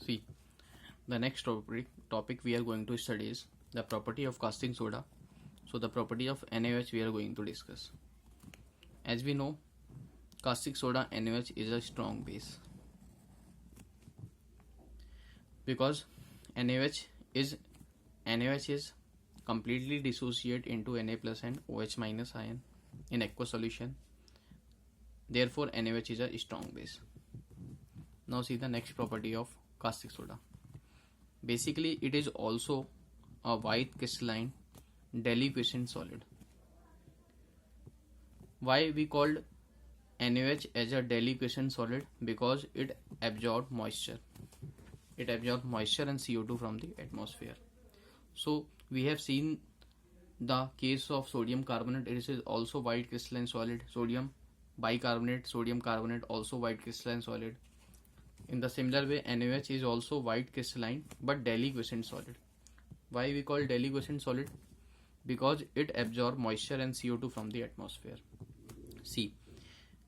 See, the next topic we are going to study is the property of caustic soda. So the property of NaOH we are going to discuss. As we know, caustic soda NaOH is a strong base because NaOH is completely dissociate into Na plus and OH minus ion in aqueous solution. Therefore, NaOH is a strong base. Now see the next property of caustic soda. Basically, it is also a white crystalline deliquescent solid. Why we called NaOH as a deliquescent solid? Because it absorbs moisture. It absorbs moisture and CO2 from the atmosphere. So we have seen the case of sodium carbonate. It is also white crystalline solid. Sodium bicarbonate, sodium carbonate, also white crystalline solid. In the similar way, NaOH is also white crystalline but deliquescent solid. Why we call deliquescent solid? Because it absorbs moisture and CO2 from the atmosphere. See,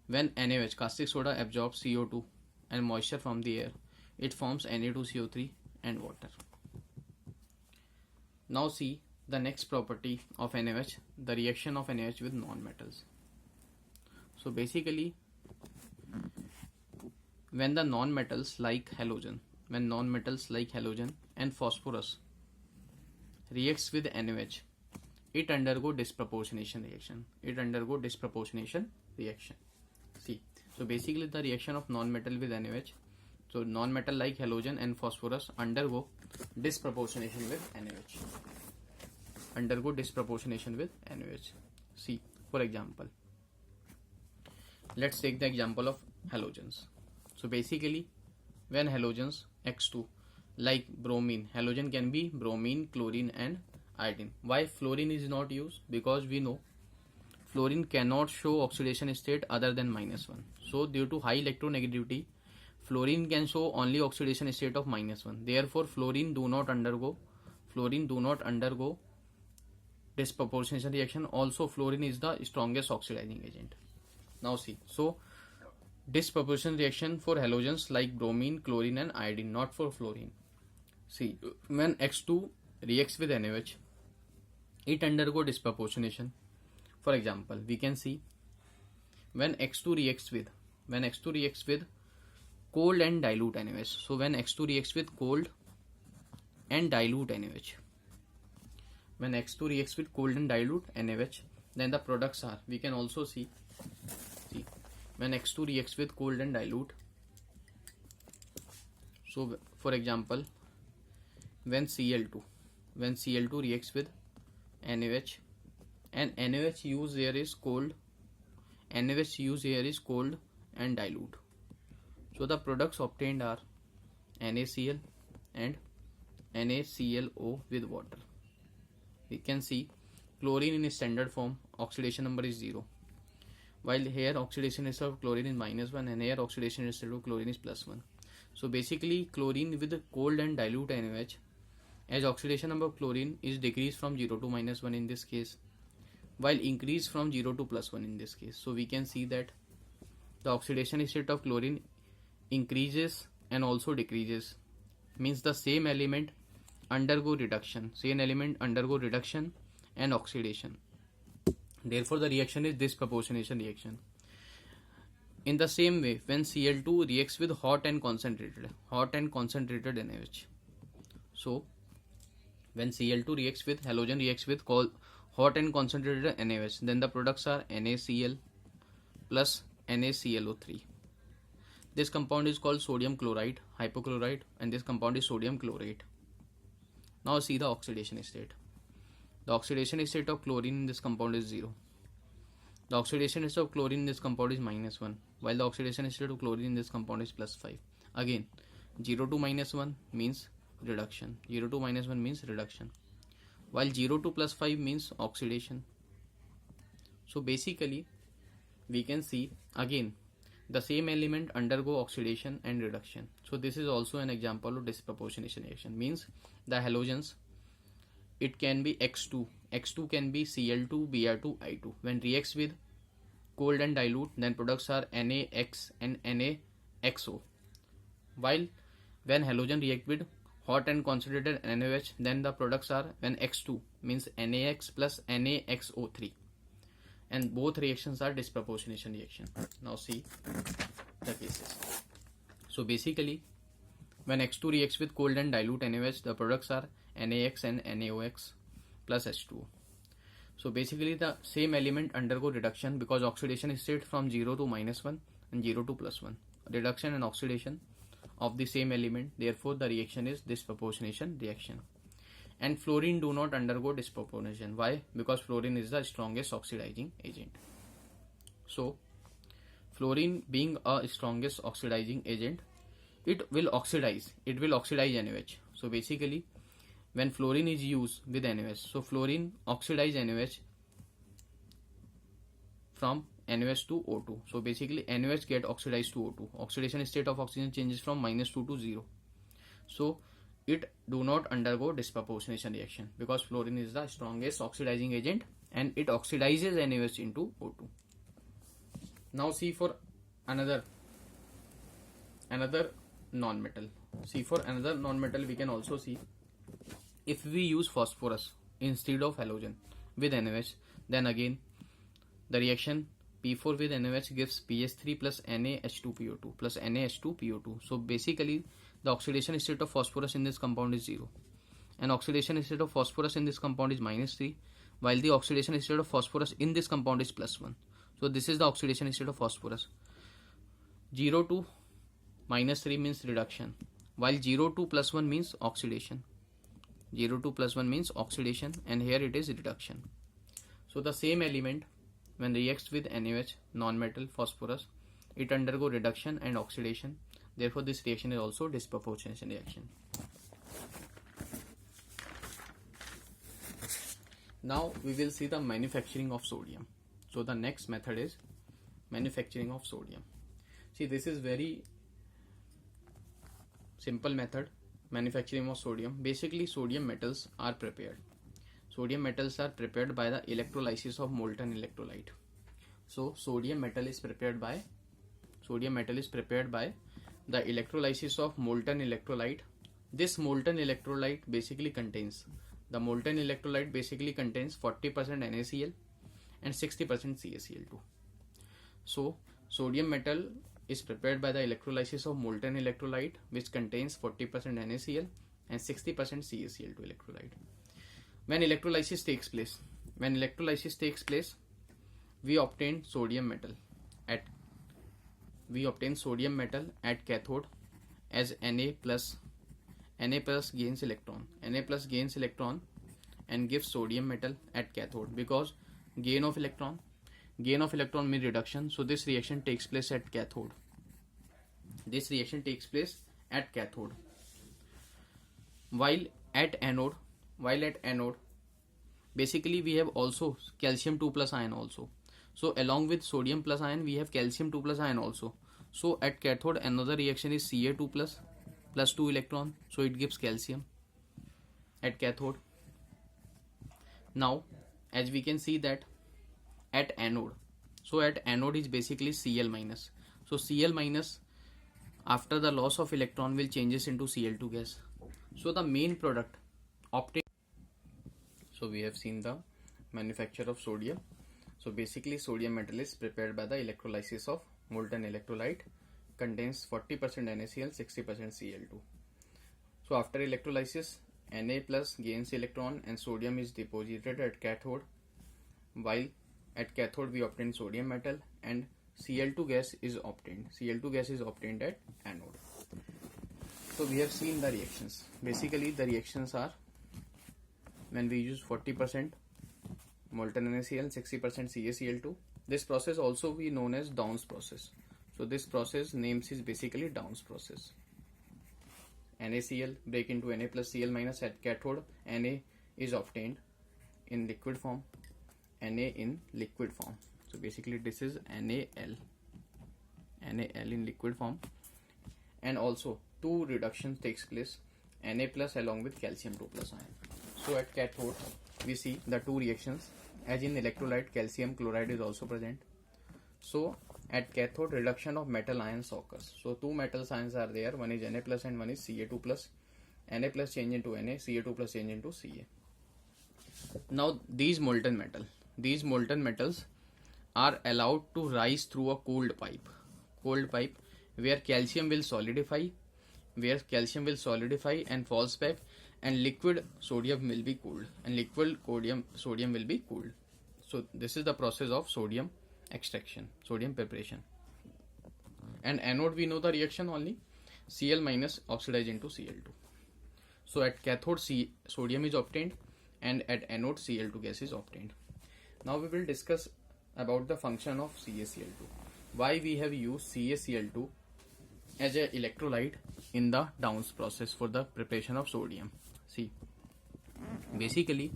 when NaOH, caustic soda, absorbs CO2 and moisture from the air, it forms Na2CO3 and water. Now see the next property of NaOH, the reaction of NaOH with non-metals. So basically, when the non-metals like halogen and phosphorus reacts with NaOH, it undergo disproportionation reaction. See, so basically the reaction of non-metal with NaOH. So non-metal like halogen and phosphorus undergo disproportionation with NaOH. See, for example, let's take the example of halogens. So basically, when halogens X2 like bromine, halogen can be bromine, chlorine and iodine. Why fluorine is not used? Because we know fluorine cannot show oxidation state other than -1. So due to high electronegativity, fluorine can show only oxidation state of -1. Therefore, fluorine do not undergo disproportionation reaction. Also, fluorine is the strongest oxidizing agent. Now see, so disproportion reaction for halogens like bromine, chlorine and iodine, not for fluorine. See, when X2 reacts with NaOH, it undergo disproportionation. For example, we can see when X2 reacts with cold and dilute NaOH. So when X2 reacts with cold and dilute NaOH, then the products are, we can also see when X2 reacts with cold and dilute. So for example, when Cl2 reacts with NaOH and NaOH used here is cold and dilute. So the products obtained are NaCl and NaClO with water. We can see chlorine in standard form, oxidation number is 0. While here oxidation rate of chlorine is -1 and here oxidation rate of chlorine is +1. So basically chlorine with cold and dilute NaOH, as oxidation number of chlorine is decreased from 0 to -1 in this case, while increased from 0 to +1 in this case. So we can see that the oxidation state of chlorine increases and also decreases. Means the same element undergo reduction and oxidation. Therefore, the reaction is disproportionation reaction. In the same way, when Cl2 reacts with hot and concentrated NaOH. So, when Cl2 reacts with halogen hot and concentrated NaOH, then the products are NaCl plus NaClO3. This compound is called sodium chloride, hypochlorite, and this compound is sodium chlorate. Now see the oxidation state. The oxidation state of chlorine in this compound is 0. The oxidation state of chlorine in this compound is -1, while the oxidation state of chlorine in this compound is +5. Again, 0 to -1 means reduction. While 0 to +5 means oxidation. So basically, we can see again the same element undergo oxidation and reduction. So this is also an example of disproportionation reaction. Means the halogens, it can be X2 can be Cl2, Br2, I2. When reacts with cold and dilute, then products are NaX and NaXO. While When halogen react with hot and concentrated NaOH, then the products are when X2 means NaX plus NaXO3, and both reactions are disproportionation reaction. Now see the cases. So basically, when X2 reacts with cold and dilute NaOH, the products are NaX and NaOX plus H2O. So basically the same element undergo reduction because oxidation is state from 0 to -1 and 0 to +1. Reduction and oxidation of the same element, therefore the reaction is disproportionation reaction. And fluorine do not undergo disproportionation. Why? Because fluorine is the strongest oxidizing agent. So fluorine being a strongest oxidizing agent, it will oxidize NaOH. So basically when fluorine is used with NaOH, so fluorine oxidize NaOH from NaOH to O2. So basically NaOH get oxidized to O2. Oxidation state of oxygen changes from -2 to 0. So it do not undergo disproportionation reaction because fluorine is the strongest oxidizing agent and it oxidizes NaOH into O2. Now see for another non-metal. See for another non-metal we can also see, if we use phosphorus instead of halogen with NaOH, then again the reaction P4 with NaOH gives PH3 plus NaH2PO2 plus NaH2PO2. So basically the oxidation state of phosphorus in this compound is 0 and oxidation state of phosphorus in this compound is -3, while the oxidation state of phosphorus in this compound is +1. So this is the oxidation state of phosphorus. 0 to -3 means reduction, while 0 to +1 means oxidation. 0 to +1 means oxidation and here it is reduction. So the same element when reacts with NaOH, non-metal phosphorus, it undergo reduction and oxidation. Therefore this reaction is also disproportionation reaction. Now we will see the manufacturing of sodium. So the next method is manufacturing of sodium. See, this is very simple method. Manufacturing of sodium. Basically sodium metals are prepared. Sodium metals are prepared by the electrolysis of molten electrolyte. So sodium metal is prepared by the electrolysis of molten electrolyte. This molten electrolyte basically contains 40% NaCl and 60% CaCl2. So sodium metal is prepared by the electrolysis of molten electrolyte which contains 40% NaCl and 60% CaCl2 electrolyte. When electrolysis takes place, we obtain sodium metal at cathode as Na plus gains electron. Na plus gains electron and gives sodium metal at cathode because gain of electron means reduction. So this reaction takes place at cathode. While at anode, basically we have also calcium 2 plus ion also. So along with sodium plus ion we have calcium 2 plus ion also. So at cathode another reaction is Ca2 plus 2 electron. So it gives calcium at cathode. Now as we can see that at anode is basically Cl minus. So Cl minus after the loss of electron will changes into Cl2 gas. So the main product obtained. So we have seen the manufacture of sodium. So basically sodium metal is prepared by the electrolysis of molten electrolyte, contains 40% NaCl, 60% Cl2. So after electrolysis, Na plus gains electron and sodium is deposited at cathode, while at cathode we obtain sodium metal and Cl2 gas is obtained. Cl2 gas is obtained at anode. So we have seen the reactions. Basically the reactions are when we use 40% molten NaCl, 60% CaCl2. This process also we known as Downs process. So this process names is basically Downs process. NaCl break into Na plus Cl minus at cathode. Na is obtained in liquid form. So basically this is NaL in liquid form, and also two reductions takes place, Na plus along with calcium 2 plus ion. So at cathode we see the two reactions, as in electrolyte calcium chloride is also present. So At cathode, reduction of metal ions occurs. So two metal ions are there, one is Na plus and one is Ca2 plus. Na plus change into Na, Ca2 plus change into Ca. Now these molten metals are allowed to rise through a cooled pipe where calcium will solidify and falls back, and liquid sodium will be cooled, So this is the process of sodium extraction, sodium preparation. And anode, we know the reaction only, Cl minus oxidized into Cl2. So at cathode sodium is obtained, and at anode Cl2 gas is obtained. Now we will discuss about the function of CaCl2. Why we have used CaCl2 as an electrolyte in the Downs process for the preparation of sodium. See, basically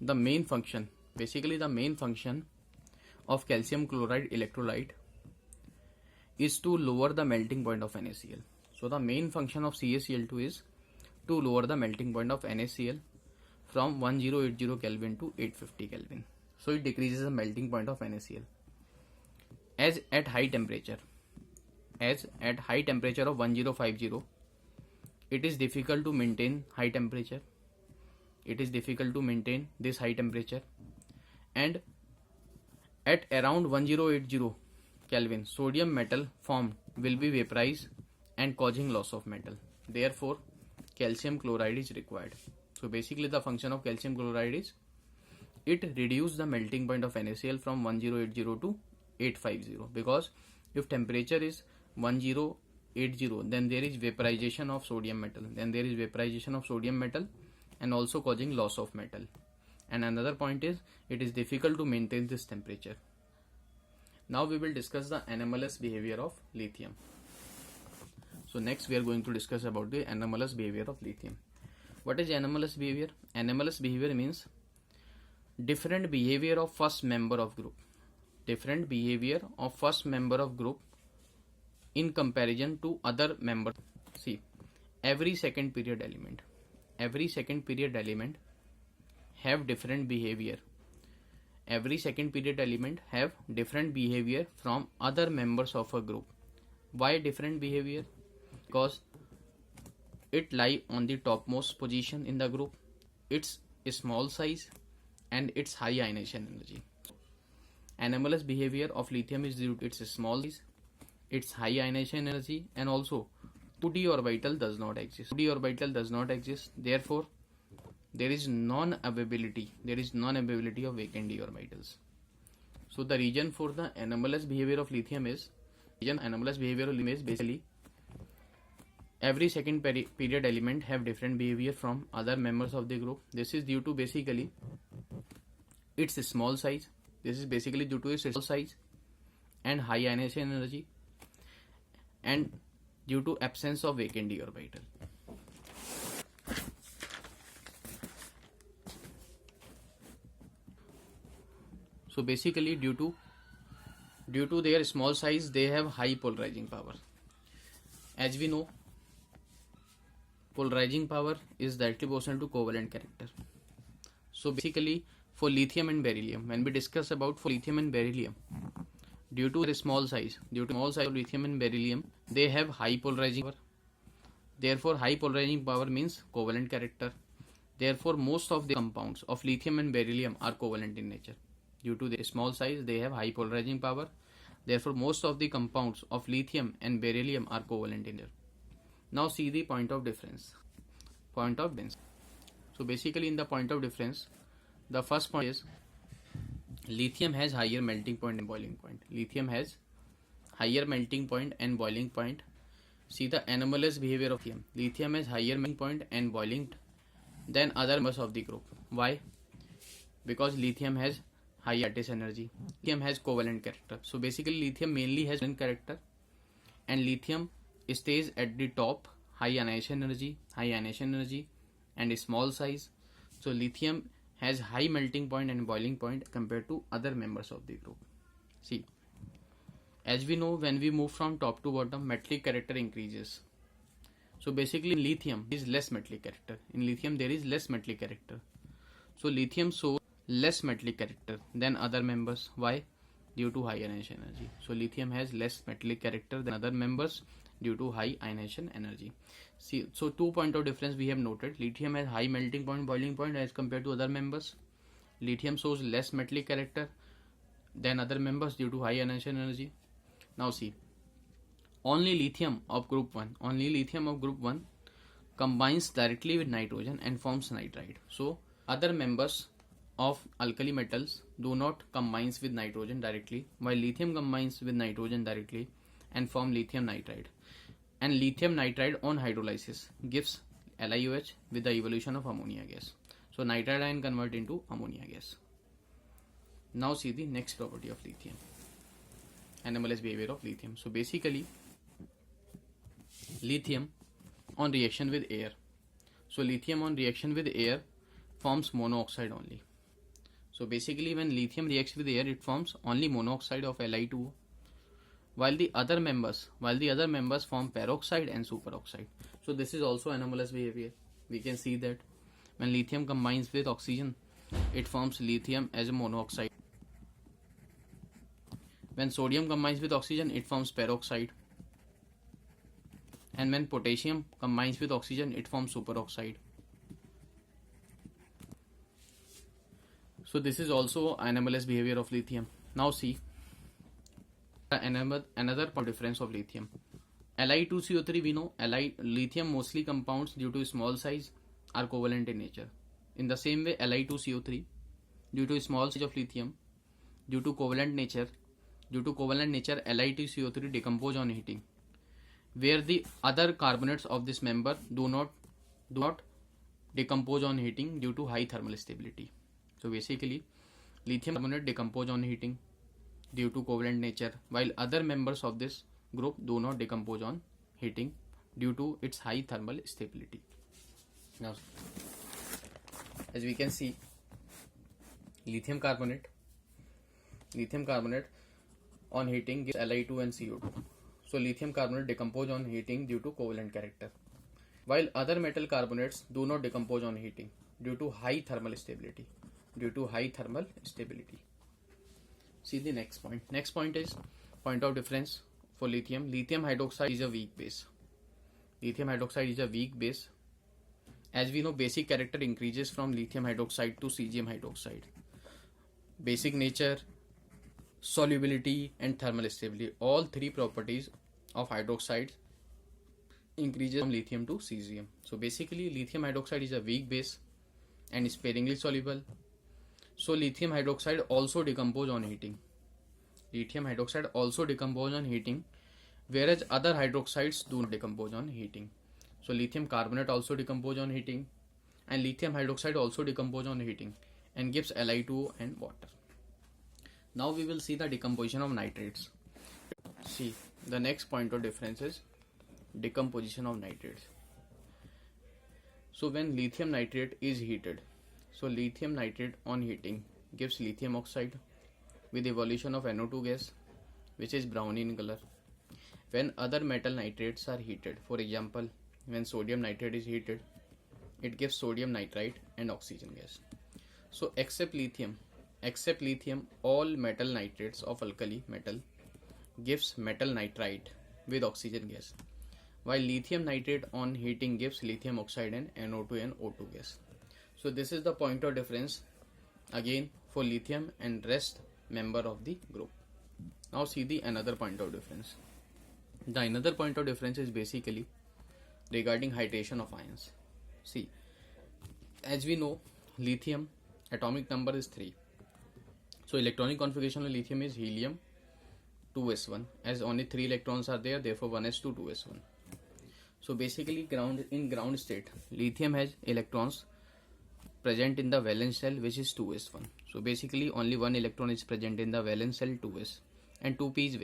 the main function of calcium chloride electrolyte is to lower the melting point of NaCl. So the main function of CaCl2 is to lower the melting point of NaCl from 1080 Kelvin to 850 Kelvin. So it decreases the melting point of NaCl. As at high temperature of 1050, it is difficult to maintain high temperature. This high temperature, and at around 1080 Kelvin, sodium metal formed will be vaporized and causing loss of metal. Therefore, calcium chloride is required. So basically the function of calcium chloride is it reduces the melting point of NaCl from 1080 to 850, because if temperature is 1080, then there is vaporization of sodium metal, and also causing loss of metal. And another point is it is difficult to maintain this temperature. Now we will discuss the anomalous behavior of lithium. So next we are going to discuss about the anomalous behavior of lithium. What is anomalous behavior? Anomalous behavior means different behavior of first member of group. In comparison to other members. See, every second period element have different behavior. From other members of a group. Why different behavior? Because it lie on the topmost position in the group, its small size, and its high ionization energy. Anomalous behavior of lithium is due to its small size, its high ionization energy, and also 2d orbital does not exist. Therefore, there is non-availability of vacant d orbitals. So the reason for the anomalous behavior of lithium is basically every second period element have different behavior from other members of the group. This is due to basically its small size. And high ionization energy, and due to absence of vacant d orbital. So basically due to their small size, they have high polarizing power. As we know, polarizing power is directly proportional to covalent character. So basically for lithium and beryllium, when we discuss about for lithium and beryllium, due to the small size of lithium and beryllium, they have high polarizing power. Therefore, high polarizing power means covalent character. Therefore, most of the compounds of lithium and beryllium are covalent in nature. Due to the small size, they have high polarizing power. Therefore, most of the compounds of lithium and beryllium are covalent in nature. Now see the point of difference. So basically in the point of difference, the first point is lithium has higher melting point and boiling point. See the anomalous behavior of lithium. Lithium has higher melting point and boiling than other members of the group. Why? Because lithium has high lattice energy. Lithium has covalent character. So basically lithium mainly has covalent character, and lithium stays at the top, high ionization energy, and small size. So lithium has high melting point and boiling point compared to other members of the group. See, as we know, when we move from top to bottom, metallic character increases. So basically in lithium there is less metallic character. So lithium shows less metallic character than other members. Why? due to high ionization energy. So lithium has less metallic character than other members due to high ionization energy. See, so 2 point of difference we have noted. Lithium has high melting point, boiling point as compared to other members. Lithium shows less metallic character than other members due to high ionization energy. Now see, only lithium of group 1 combines directly with nitrogen and forms nitride. So other members of alkali metals do not combines with nitrogen directly, while lithium combines with nitrogen directly and form lithium nitride. And lithium nitride on hydrolysis gives LiOH with the evolution of ammonia gas. So nitride ion convert into ammonia gas. Now see the next property of lithium. Anomalous behavior of lithium. So basically, lithium on reaction with air. So lithium on reaction with air forms monoxide only. So basically, when lithium reacts with air, it forms only monoxide of Li2O, while the other members form peroxide and superoxide. So this is also anomalous behavior. We can see that when lithium combines with oxygen, it forms lithium as a monoxide. When sodium combines with oxygen, it forms peroxide. And when potassium combines with oxygen, it forms superoxide. So this is also anomalous behavior of lithium. Now see another difference of lithium. Li2CO3, we know lithium mostly compounds due to small size are covalent in nature. In the same way, Li2CO3 due to small size of lithium, due to covalent nature, Li2CO3 decompose on heating, where the other carbonates of this member do not decompose on heating due to high thermal stability. So basically, lithium carbonate decompose on heating due to covalent nature, while other members of this group do not decompose on heating due to its high thermal stability. Now, as we can see, lithium carbonate on heating gives Li2 and CO2. So lithium carbonate decompose on heating due to covalent character, while other metal carbonates do not decompose on heating due to high thermal stability. See the next point. Next point is point of difference for lithium. Lithium hydroxide is a weak base. As we know, basic character increases from lithium hydroxide to cesium hydroxide. Basic nature, solubility and thermal stability, all three properties of hydroxide increases from lithium to cesium. So basically, lithium hydroxide is a weak base and sparingly soluble. So lithium hydroxide also decompose on heating. Whereas other hydroxides do not decompose on heating. So lithium carbonate also decompose on heating, and lithium hydroxide also decompose on heating and gives Li2O and water. Now we will see the decomposition of nitrates. See, the next point of difference is decomposition of nitrates. So when lithium nitrate is heated, so lithium nitrate on heating gives lithium oxide with evolution of NO2 gas, which is brown in color. When other metal nitrates are heated, for example, when sodium nitrate is heated, it gives sodium nitrite and oxygen gas. So except lithium, all metal nitrates of alkali metal gives metal nitrite with oxygen gas, while lithium nitrate on heating gives lithium oxide and NO2 and O2 gas. So this is the point of difference again for lithium and rest member of the group. Now see the another point of difference. The another point of difference is basically regarding hydration of ions. See, as we know, lithium atomic number is 3. So electronic configuration of lithium is helium 2s1, as only 3 electrons are there, therefore 1s2 2s1. So basically in ground state, lithium has electrons present in the valence shell, which is 2s1. So basically only one electron is present in the valence shell 2s, and 2p is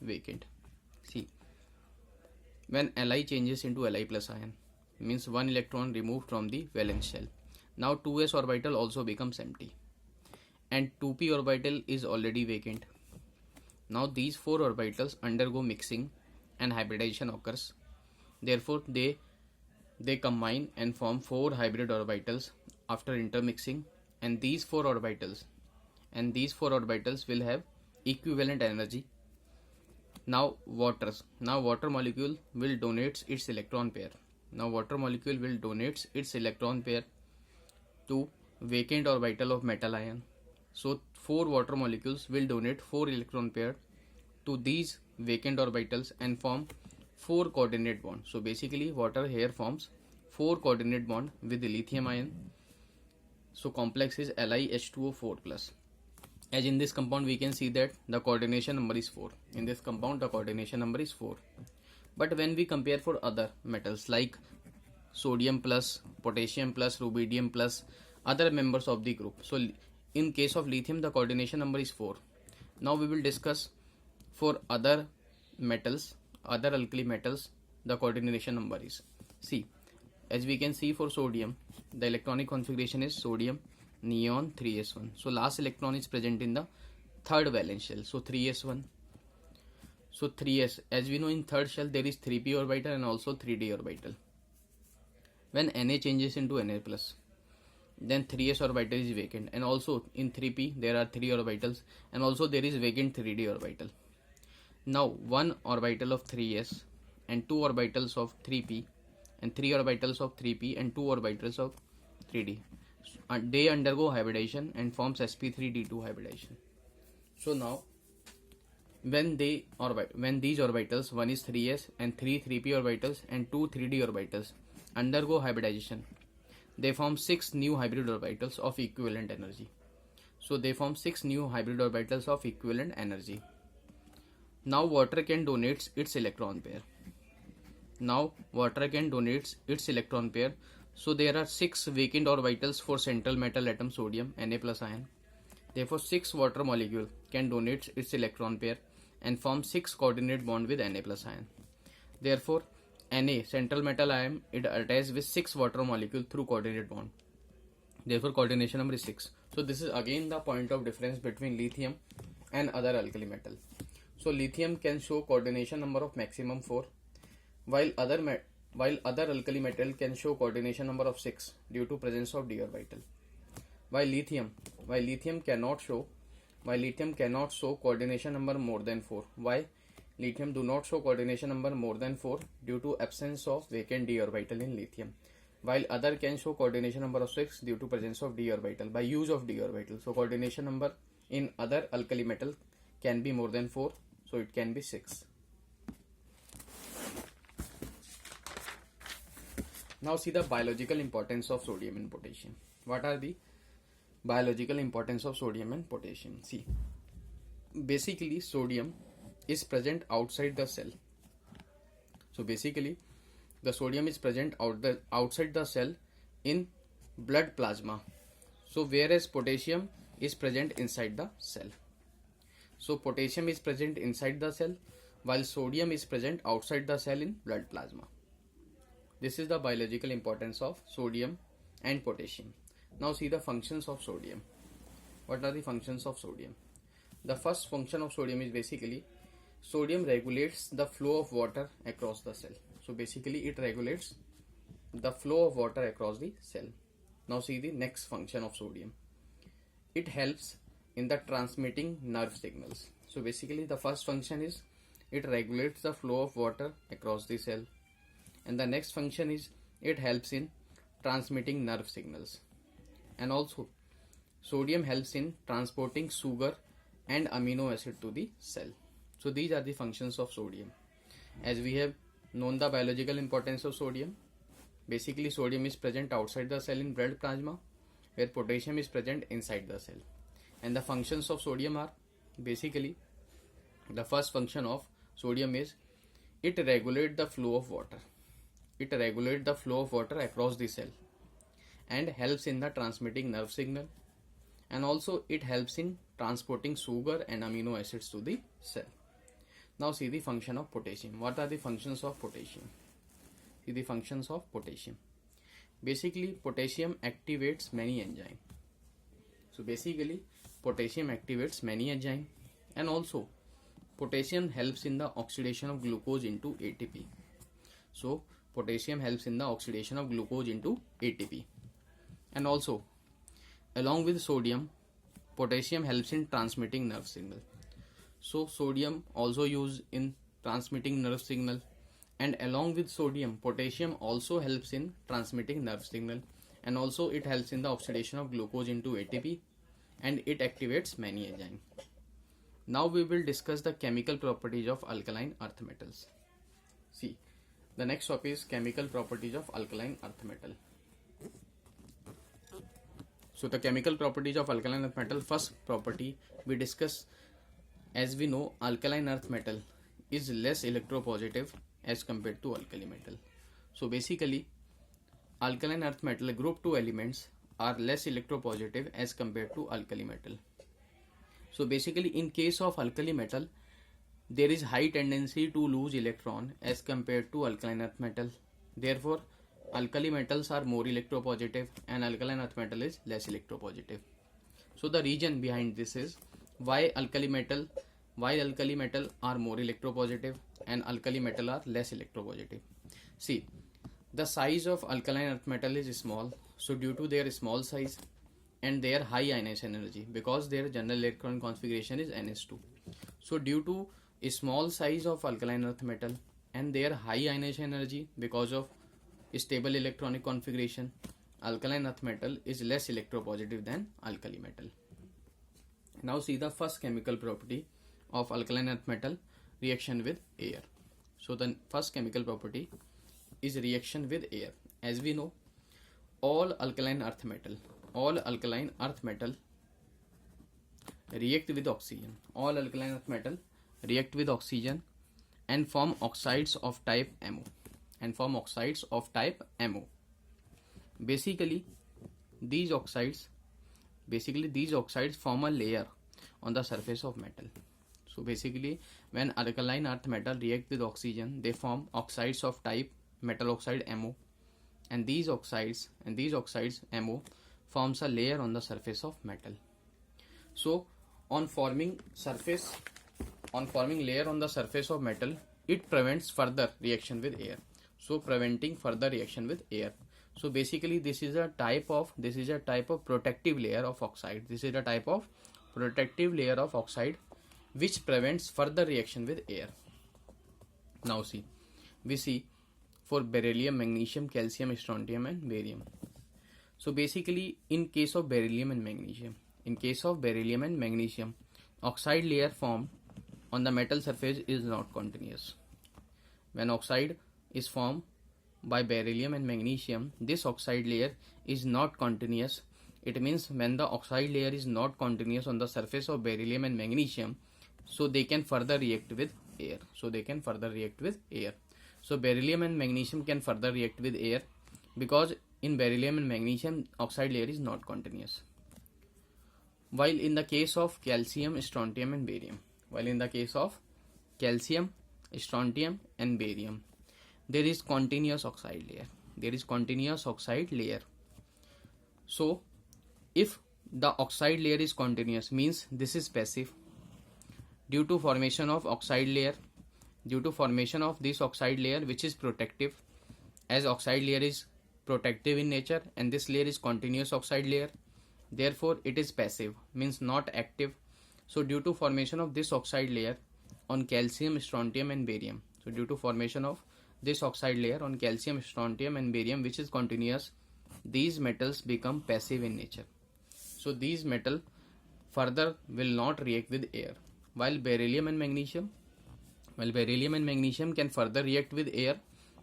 vacant. See, when Li changes into Li plus ion, means one electron removed from the valence shell. Now 2s orbital also becomes empty, and 2p orbital is already vacant. Now these 4 orbitals undergo mixing and hybridization occurs. Therefore they combine and form 4 hybrid orbitals after intermixing, and these 4 orbitals will have equivalent energy. Now water molecule will donate its electron pair. Now water molecule will donate its electron pair to vacant orbital of metal ion. So 4 water molecules will donate 4 electron pair to these vacant orbitals and form 4 coordinate bond. So basically water here forms 4 coordinate bond with the lithium ion. So complex is LiH2O4 plus. As in this compound we can see that the coordination number is 4. In this compound the coordination number is 4. But when we compare for other metals like sodium plus, potassium plus, rubidium plus, other members of the group. So in case of lithium the coordination number is 4. Now we will discuss for other metals, other alkali metals, the coordination number is. See, as we can see for sodium, the electronic configuration is sodium neon 3s1. So last electron is present in the third valence shell. So 3s1. So 3s, as we know in third shell there is 3p orbital and also 3d orbital. When Na changes into Na plus, then 3s orbital is vacant, and also in 3p there are 3 orbitals and also there is vacant 3d orbital. Now one orbital of 3s and 2 orbitals of 3p and 3 orbitals of 3p and 2 orbitals of 3d, they undergo hybridization and forms sp3d2 hybridization. So now when these orbitals, one is 3s and 3 3p orbitals and 2 3d orbitals undergo hybridization, they form 6 new hybrid orbitals of equivalent energy. So they form 6 new hybrid orbitals of equivalent energy. Now water can donate its electron pair. So there are 6 vacant orbitals for central metal atom sodium Na plus ion. Therefore 6 water molecule can donate its electron pair and form 6 coordinate bond with Na plus ion. Therefore Na central metal ion, it attaches with 6 water molecule through coordinate bond. Therefore coordination number is 6. So this is again the point of difference between lithium and other alkali metal. So lithium can show coordination number of maximum 4, while other alkali metal can show coordination number of 6 due to presence of d orbital. While lithium cannot show coordination number more than 4. Why? Lithium do not show coordination number more than 4 due to absence of vacant d orbital in lithium, while other can show coordination number of 6 due to presence of d orbital by use of d orbital. So coordination number in other alkali metal can be more than 4, so it can be 6. Now see the biological importance of sodium and potassium. What are the biological importance of sodium and potassium? See, basically sodium is present outside the cell. So basically the sodium is present outside the cell in blood plasma. So whereas potassium is present inside the cell. So potassium is present inside the cell while sodium is present outside the cell in blood plasma. This is the biological importance of sodium and potassium. Now see the functions of sodium. What are the functions of sodium? The first function of sodium is basically sodium regulates the flow of water across the cell. So basically it regulates the flow of water across the cell. Now see the next function of sodium. It helps in the transmitting nerve signals. So basically the first function is it regulates the flow of water across the cell, and the next function is it helps in transmitting nerve signals, and also sodium helps in transporting sugar and amino acid to the cell. So these are the functions of sodium. As we have known the biological importance of sodium, basically sodium is present outside the cell in blood plasma, where potassium is present inside the cell. And the functions of sodium are basically, the first function of sodium is it regulates the flow of water. It regulates the flow of water across the cell and helps in the transmitting nerve signal, and also it helps in transporting sugar and amino acids to the cell. Now see the function of potassium. What are the functions of potassium? See the functions of potassium. Basically potassium activates many enzymes. So basically potassium activates many enzymes, and also potassium helps in the oxidation of glucose into ATP. So potassium helps in the oxidation of glucose into ATP, and also along with sodium, potassium helps in transmitting nerve signal. So sodium also used in transmitting nerve signal, and along with sodium, potassium also helps in transmitting nerve signal, and also it helps in the oxidation of glucose into ATP, and it activates many enzymes. Now we will discuss the chemical properties of alkaline earth metals. See, the next topic is chemical properties of alkaline earth metal. So the chemical properties of alkaline earth metal, first property we discuss, as we know, alkaline earth metal is less electropositive as compared to alkali metal. So basically, alkaline earth metal group 2 elements are less electropositive as compared to alkali metal. So basically, in case of alkali metal, there is high tendency to lose electron as compared to alkaline earth metal. Therefore, alkali metals are more electropositive and alkaline earth metal is less electropositive. So the reason behind this is why alkali metal are more electropositive and alkali metal are less electropositive. See, the size of alkaline earth metal is small. So due to their small size and their high ionization energy, because their general electron configuration is Ns2. So due to a small size of alkaline earth metal and their high ionization energy, because of stable electronic configuration, alkaline earth metal is less electropositive than alkali metal. Now see the first chemical property of alkaline earth metal, reaction with air. So the first chemical property is reaction with air. As we know, all alkaline earth metal react with oxygen. All alkaline earth metal react with oxygen and form oxides of type MO. Basically, these oxides form a layer on the surface of metal. So basically, when alkaline earth metal react with oxygen, they form oxides of type metal oxide MO, and these oxides MO forms a layer on the surface of metal. So on forming layer on the surface of metal, it prevents further reaction with air. So preventing further reaction with air. So basically, this is a type of protective layer of oxide. Which prevents further reaction with air. Now we see for beryllium, magnesium, calcium, strontium and barium. So basically, in case of beryllium and magnesium, oxide layer formed on the metal surface is not continuous. When oxide is formed by beryllium and magnesium, this oxide layer is not continuous. It means when the oxide layer is not continuous on the surface of beryllium and magnesium, so they can further react with air. So beryllium and magnesium can further react with air because in beryllium and magnesium, oxide layer is not continuous. While in the case of calcium, strontium and barium, there is continuous oxide layer. So if the oxide layer is continuous, means this is passive. Due to formation of this oxide layer, which is protective, as oxide layer is protective in nature and this layer is continuous oxide layer, therefore it is passive, means not active. So due to formation of this oxide layer on calcium, strontium and barium, which is continuous, these metals become passive in nature. So these metal further will not react with air. While beryllium and magnesium can further react with air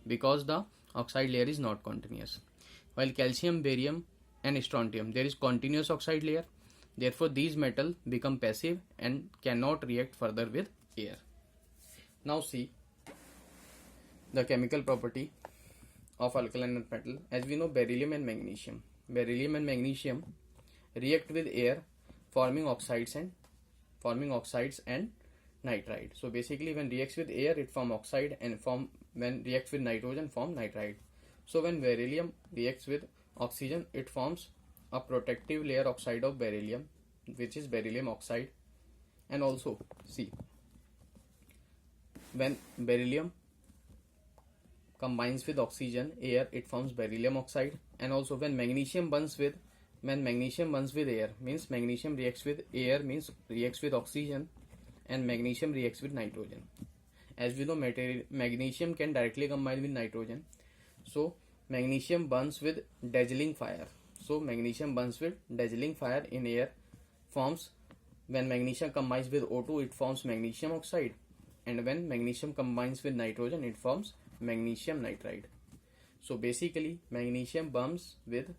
because the oxide layer is not continuous. While calcium, barium and strontium, there is continuous oxide layer. Therefore, these metals become passive and cannot react further with air. Now see the chemical property of alkaline earth metal. As we know, beryllium and magnesium react with air, forming oxides and nitride. So basically, when reacts with air, it form oxide, and when reacts with nitrogen, form nitride. So when beryllium reacts with oxygen, it forms a protective layer oxide of beryllium, which is beryllium oxide. And also see, when beryllium combines with oxygen, air, it forms beryllium oxide. And also when magnesium bonds with air, means magnesium reacts with air, means reacts with oxygen, and magnesium reacts with nitrogen. As we know, magnesium can directly combine with nitrogen. So magnesium burns with dazzling fire. So magnesium burns with dazzling fire in air, forms, when magnesium combines with O2 it forms magnesium oxide, and when magnesium combines with nitrogen it forms magnesium nitride. So basically magnesium burns with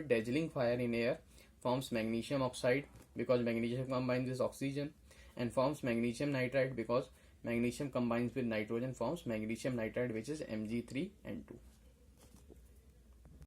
dazzling fire in air, forms magnesium oxide because magnesium combines with oxygen, and forms magnesium nitride because magnesium combines with nitrogen, forms magnesium nitride, which is Mg3N2.